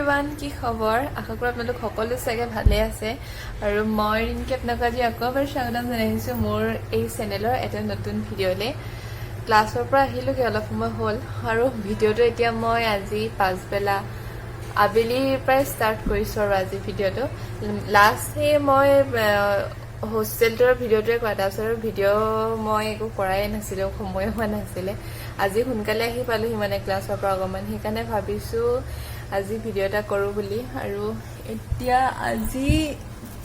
Everyone, কি খবৰ? আশা কৰোঁ আপোনালোক সকলো চাগে ভালে আছে আৰু মই ৰিংকি আপোনাক আজি আকৌ এবাৰ স্বাগতম জনাইছোঁ মোৰ এই চেনেলৰ এটা নতুন ভিডিঅ'লৈ। ক্লাছৰ পৰা আহিলোঁগৈ অলপ সময় হ'ল আৰু ভিডিঅ'টো এতিয়া মই আজি পাছবেলা আবেলিৰ পৰাই ষ্টাৰ্ট কৰিছোঁ আৰু আজি ভিডিঅ'টো লাষ্ট মই হোষ্টেলটোৰ ভিডিঅ'টোৱে কৰা, তাৰপিছত ভিডিঅ' মই একো কৰাই নাছিলোঁ, সময় হোৱা নাছিলে। আজি সোনকালে আহি পালোঁহি মানে ক্লাছৰ পৰা অকণমান, সেইকাৰণে ভাবিছোঁ আজি ভিডিঅ' এটা কৰোঁ বুলি। আৰু এতিয়া আজি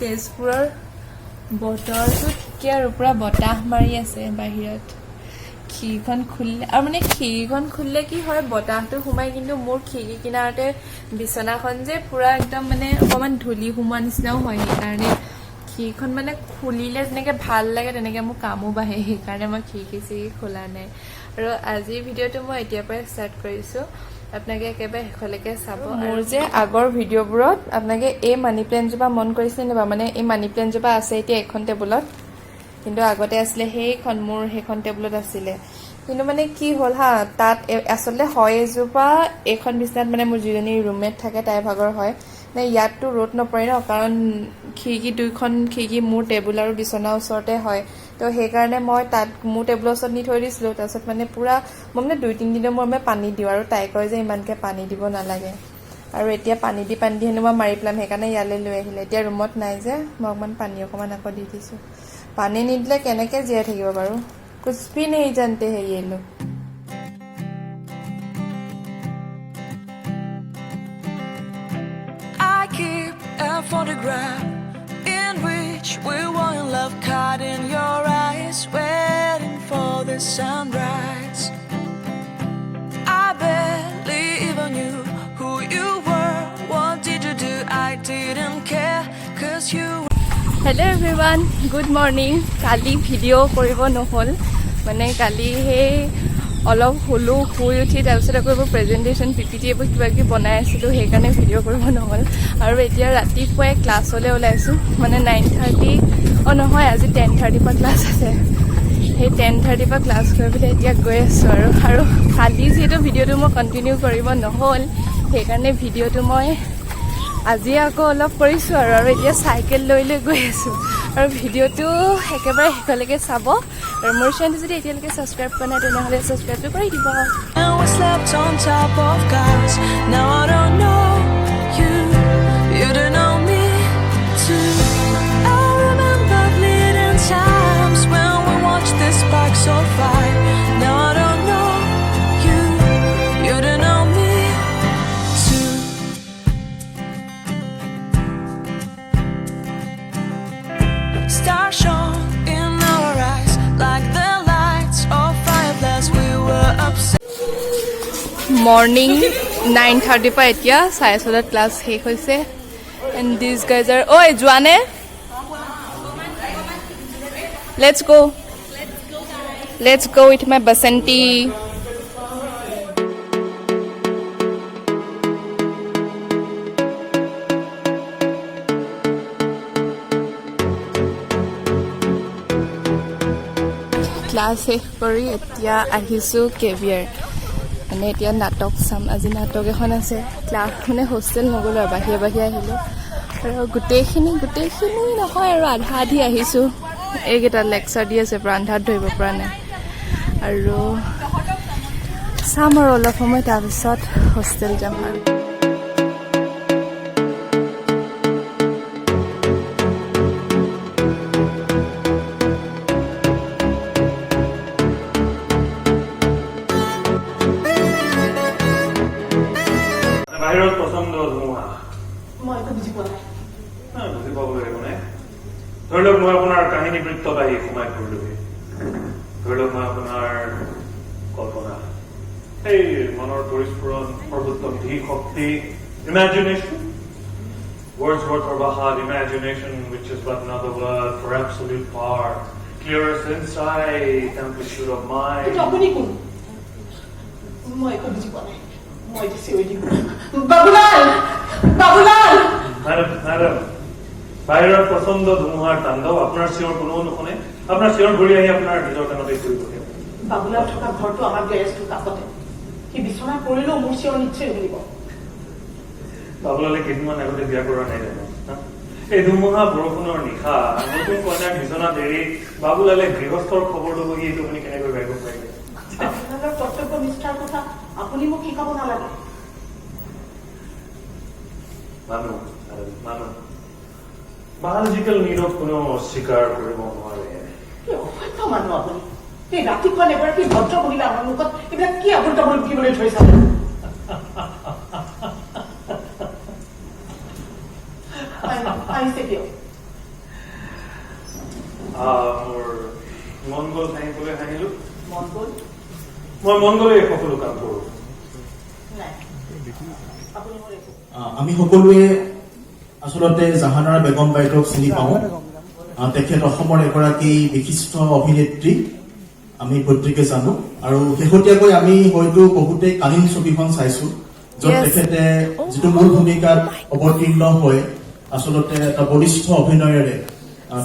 তেজপুৰৰ বতৰটো ঠিকে আৰু পূৰা বতাহ মাৰি আছে বাহিৰত। খিৰিকীখন খুলিলে আৰু মানে খিৰিকীখন খুলিলে কি হয়, বতাহটো সোমাই, কিন্তু মোৰ খিৰিকী কিনাৰতে বিচনাখন যে পূৰা একদম মানে অকণমান ধূলি সোমোৱা নিচিনাও হয়, সেইকাৰণে খিৰিকীখন মানে খুলিলে যেনেকৈ ভাল লাগে তেনেকৈ মোৰ কামো বাঢ়ে, সেইকাৰণে মই খিৰিকী চিৰিকী খোলা নাই। আৰু আজিৰ ভিডিঅ'টো মই এতিয়াৰ পৰাই ষ্টাৰ্ট কৰিছোঁ, আপোনালোকে একেবাৰে শেষলৈকে চাব। মোৰ যে আগৰ ভিডিঅ'বোৰত আপোনালোকে এই মানি প্লেণ্টজোপা মন কৰিছে নে বাৰু? মানে এই মানি প্লেণ্টজোপা আছে এতিয়া এখন টেবুলত, কিন্তু আগতে আছিলে সেইখন টেবুলত আছিলে। কিন্তু মানে কি হ'ল হা, তাত আচলতে হয় এজোপা এইখন বিচনাত, মানে মোৰ যিজনী ৰুমমেট থাকে তাইৰ ভাগৰ হয়। মানে ইয়াততো ৰ'দ নপৰে ন, কাৰণ দুইখন খিৰিকী মোৰ টেবুল আৰু বিচনাৰ ওচৰতে হয়, তো সেইকাৰণে মই তাত মোৰ টেবুলৰ ওচৰত নি থৈ দিছিলোঁ। তাৰপিছত মানে পূৰা মই মানে 2-3 দিনৰ মূৰে পানী দিওঁ, আৰু তাই কয় যে ইমানকৈ পানী দিব নালাগে। আৰু এতিয়া পানী দি হেনো মই মাৰি পেলাম, সেইকাৰণে ইয়ালৈ লৈ আহিলে। এতিয়া ৰুমত নাই যে মই পানী অকণমান আকৌ দি দিছোঁ। পানী নিদিলে কেনেকৈ জীয়াই থাকিব বাৰু? কুছ ভি নেহি জানতে হে ये लोग। I keep a photograph in which we were in love, caught in your eyes, waiting for the sunrise. I barely even knew who you were. What did you do? I didn't care, 'cause you. Hello' everyone, good morning. Kali video' কৰিব নহ'ল, মানে কালি সেই অলপ শুই উঠি তাৰপিছত আকৌ এইবোৰ প্ৰেজেণ্টেশ্যন PPT এইবোৰ কিবাকিবি বনাই আছিলোঁ, সেইকাৰণে ভিডিঅ' কৰিব নহ'ল। আৰু এতিয়া ৰাতিপুৱাই ক্লাছলৈ ওলাইছোঁ, মানে 9:30 নহয়, আজি 10:30 পৰা ক্লাছ আছে। সেই 10:30 পৰা ক্লাছ কৰি পেলাই এতিয়া গৈ আছোঁ। আৰু কালি যিহেতু ভিডিঅ'টো মই কণ্টিনিউ কৰিব নহ'ল, সেইকাৰণে ভিডিঅ'টো মই আজি আকৌ অলপ কৰিছোঁ আৰু এতিয়া চাইকেল লৈ গৈ আছোঁ। আৰু ভিডিঅ'টো একেবাৰে শেষলৈকে চাব, আৰু মোৰ চেনেলটো যদি এতিয়ালৈকে ছাবস্ক্ৰাইব কৰা নাই তেনেহ'লে ছাবস্ক্ৰাইবটো কৰি দিব। And we slept on top of cars. Now I don't know you, you don't know me too. I remember fleeting times when we watched the sparks so fire. Now I don't know you, you don't know me too. Stars shone in our eyes like the lights of fireflies. We were upset. Morning 9:30 পৰা এতিয়া 6:30 class শেষ হৈছে। And these guys R ঐ যোৱানে? Let's গ' with my Basanti. Class শেষ কৰি এতিয়া আহিছোঁ কেভিয়াৰ, মানে এতিয়া নাটক চাম। আজি নাটক এখন আছে। ক্লাছ মানে হোষ্টেল নগ'লোঁ আৰু বাহিৰে আহিলোঁ, আৰু গোটেইখিনি নহয় আৰু আধা আধি আহিছোঁ। এইকেইটা লেকচাৰ দি আছে, পূৰা আন্ধাৰত ধৰিব পৰা নাই। আৰু চাম আৰু অলপ সময়, তাৰপিছত হোষ্টেল যাম আৰু। বাহিৰত পচন্দ ধুমুহা মই একো বুজি পোৱা নাই। বুজি পাবলৈ একো নাই। ধৰি লওক মই আপোনাৰ কাহিনী বৃত্তত আহি সোমাই পৰিলোহি। ধৰি লওক মই আপোনাৰ কল্পনা, এই মনৰ পৰিস্ফুৰণ, সৰ্বোত্তম ধী শক্তি, ইমেজিনেশ্যন, Wordsworthৰ ভাষাত imagination, which is but another word for absolute power, clearest insight, amplitude of mind. আপুনি কোন? মই একো বুজি পোৱা নাই। মই এতিয়া চিঞৰি দিম, বাবুলাল! মেডাম, বাহিৰত পচন্দ ধুমুহাৰ তাণ্ডৱ, আপোনাৰ চিঞৰ কোনেও নুশুনে। আপোনাৰ চিঞৰ ঘূৰি আহি আপোনাৰ নিজৰ কাণতে কৰিব। বাবুলাল থকা ঘৰটো আমাৰ গেৰেজটোৰ কাষতে। সি বিচনাত পৰিলেও মোৰ চিঞৰ নিশ্চয় শুনিব। বাবুলালে কেইদিনমান আগতে বিয়া কৰা নাই জানো হা? এই ধুমুহা বৰষুণৰ নিশা নতুন কন্যাক বিচনাত এৰি বাবুলালে গৃহস্থৰ খবৰ ল'বহি এইটো আপুনি কেনেকৈ ভাবিব পাৰিলে? আপোনালোকৰ কৰ্তব্য নিষ্ঠাৰ কথা আপুনি মোক শিকাব নালাগে। মানুহ বায়োলজিকেল নিডক কোনেও অস্বীকাৰ কৰিব নোৱাৰে। কি অসভ্য মানুহ আপুনি। এই ৰাতিপুৱা এগৰাকী ভদ্ৰ মহিলা আমাৰ মুখত এইবিলাক কি আৱৰ্তমান বুলিবলৈ ধৰিছে? আহিছে দিয়ক। মোৰ মন গ'ল হাঁহিবলৈ হাঁহিলো। মন গ'ল? মই মন গ'লে সকলো কাম কৰোঁ। নাই আপুনি মোৰ একো আমি সকলোৱে আচলতে জাহানাৰা বেগম বাইদেউক চিনি পাওঁ। তেখেত অসমৰ এগৰাকী বিশিষ্ট অভিনেত্ৰী, আমি প্ৰত্যেকে জানো। আৰু শেহতীয়াকৈ আমি হয়তো বহুতেই কালীন ছবিখন চাইছো, য'ত তেখেতে যিটো মূল ভূমিকাত অৱতীৰ্ণ হৈ আচলতে এটা বলিষ্ঠ অভিনয়েৰে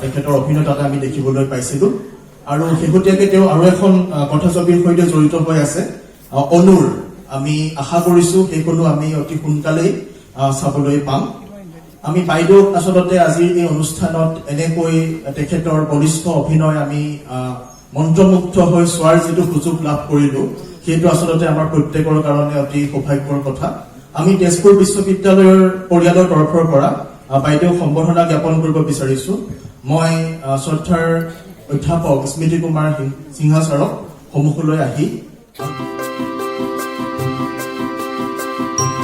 তেখেতৰ অভিনয় তাতে আমি দেখিবলৈ পাইছিলো। আৰু শেহতীয়াকৈ তেওঁ আৰু এখন কথাছবিৰ সৈতে জড়িত হৈ আছে, অনুৰ। আমি আশা কৰিছো সেইখনো আমি অতি সোনকালেই চাবলৈ পাম। আমি বাইদেউক আচলতে আজিৰ এই অনুষ্ঠানত এনেকৈ তেখেতৰ বলিষ্ঠ অভিনয় আমি মন্ত্ৰমুগ্ধ হৈ চোৱাৰ যিটো সুযোগ লাভ কৰিলো, সেইটো আচলতে আমাৰ প্ৰত্যেকৰ কাৰণে অতি সৌভাগ্যৰ কথা। আমি তেজপুৰ বিশ্ববিদ্যালয়ৰ পৰিয়ালৰ তৰফৰ পৰা বাইদেউক সম্বৰ্ধনা জ্ঞাপন কৰিব বিচাৰিছো। মই শ্ৰদ্ধাৰ অধ্যাপক স্মৃতি কুমাৰ সিংহা ছাৰক সন্মুখলৈ আহি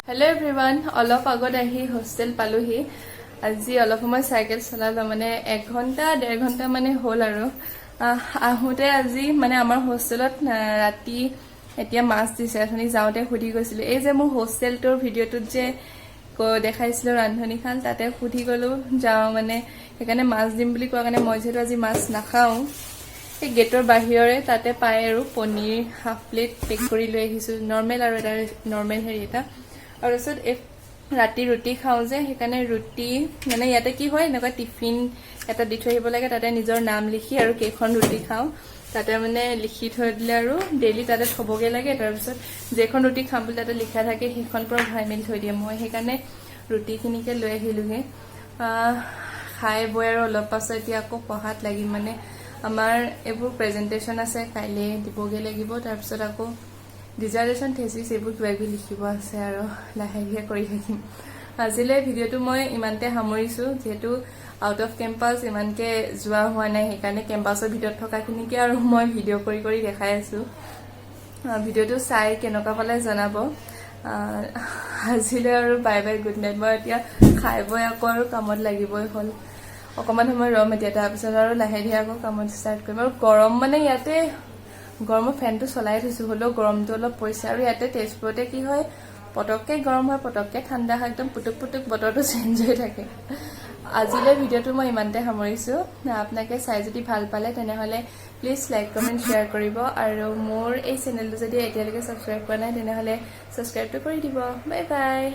হেল্ল' এভৰিৱান, অলপ আগত আহি হোষ্টেল পালোহি। আজি অলপ সময় চাইকেল চলালো, মানে 1 ঘণ্টা 1.5 ঘণ্টা মানে হ'ল। আৰু আহোঁতে আজি মানে আমাৰ হোষ্টেলত ৰাতি এতিয়া মাছ দিছে। অথনি যাওঁতে সুধি গৈছিলোঁ, এই যে মোৰ হোষ্টেলটোৰ ভিডিঅ'টোত যে দেখাইছিলোঁ ৰান্ধনীশাল, তাতে সুধি গ'লো যাওঁ মানে, সেইকাৰণে মাছ দিম বুলি কোৱা কাৰণে মই যিহেতু আজি মাছ নাখাওঁ, এই গেটৰ বাহিৰৰে তাতে পায় আৰু পনীৰ হাফ প্লেট পেক কৰি লৈ আহিছোঁ, নৰ্মেল আৰু এটা নৰ্মেল হেৰি এটা। আৰু তাৰপিছত ৰাতি ৰুটি খাওঁ যে, সেইকাৰণে ৰুটি মানে ইয়াতে কি হয়, এনেকুৱা টিফিন এটা দি থৈ আহিব লাগে, তাতে নিজৰ নাম লিখি আৰু কেইখন ৰুটি খাওঁ তাতে মানে লিখি থৈ দিলে আৰু ডেইলি তাতে থ'বগৈ লাগে। তাৰপিছত যেইখন ৰুটি খাম বুলি তাতে লিখা থাকে সেইখন পৰা ভৰাই মেলি থৈ দিয়ে। মই সেইকাৰণে ৰুটিখিনিকে লৈ আহিলোঁগৈ। খাই বৈ আৰু অলপ পাছত এতিয়া আকৌ পঢ়াত লাগিম। মানে আমাৰ এইবোৰ প্ৰেজেণ্টেশ্যন আছে, কাইলৈ দিবগৈ লাগিব। তাৰপিছত আকৌ ডিজাৰ্টেশ্যন থেচিছ এইবোৰ কিবা কিবি লিখিব আছে, আৰু লাহে লাহে কৰি থাকিম। আজিলৈ ভিডিঅ'টো মই ইমানতে সামৰিছোঁ, যিহেতু আউট অফ কেম্পাছ ইমানকৈ যোৱা হোৱা নাই, সেইকাৰণে কেম্পাছৰ ভিতৰত থকাখিনিকে আৰু মই ভিডিঅ' কৰি কৰি দেখাই আছোঁ। ভিডিঅ'টো চাই কেনেকুৱা পালে জনাব। আজিলৈ আৰু বাই বাই, গুড নাইট। মই এতিয়া খাই বৈ আকৌ আৰু কামত লাগিবই হ'ল। অকণমান সময় ৰ'ম এতিয়া, তাৰপিছত আৰু লাহে ধীৰে আকৌ কামত ষ্টাৰ্ট কৰিম। আৰু গৰম মানে ইয়াতে গৰমৰ ফেনটো চলাই থৈছোঁ, হ'লেও গৰমটো অলপ পৰিছে। আৰু ইয়াতে তেজপুৰতে কি হয়, পটককৈ গৰম হয়, পটককৈ ঠাণ্ডা হয়, একদম পুটুক পুটুক বতৰটো চেঞ্জ হৈ থাকে। আজিলৈ ভিডিঅ'টো মই ইমানতে সামৰিছোঁ। আপোনালোকে চাই যদি ভাল পালে তেনেহ'লে প্লিজ লাইক কমেণ্ট শ্বেয়াৰ কৰিব। আৰু মোৰ এই চেনেলটো যদি এতিয়ালৈকে ছাবস্ক্ৰাইব কৰা নাই তেনেহ'লে ছাবস্ক্ৰাইবটো কৰি দিব। Bye bye.